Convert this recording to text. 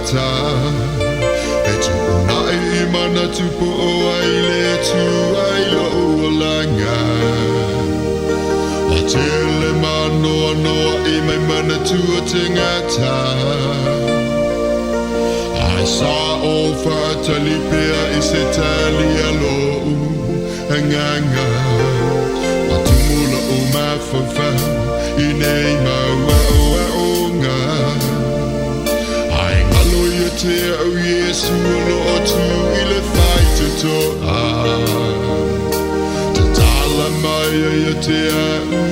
ngata e tu nai mana tu po ai le tu ai lo langa la tele mano no I mai mana tu te ngata I saw all Faatauva'a I se talia lo'u hanganga watumula o mawhawha I nei maua o ngā ai ngalo I te au Yesu lo tu I le whai te toa te tala mai I te au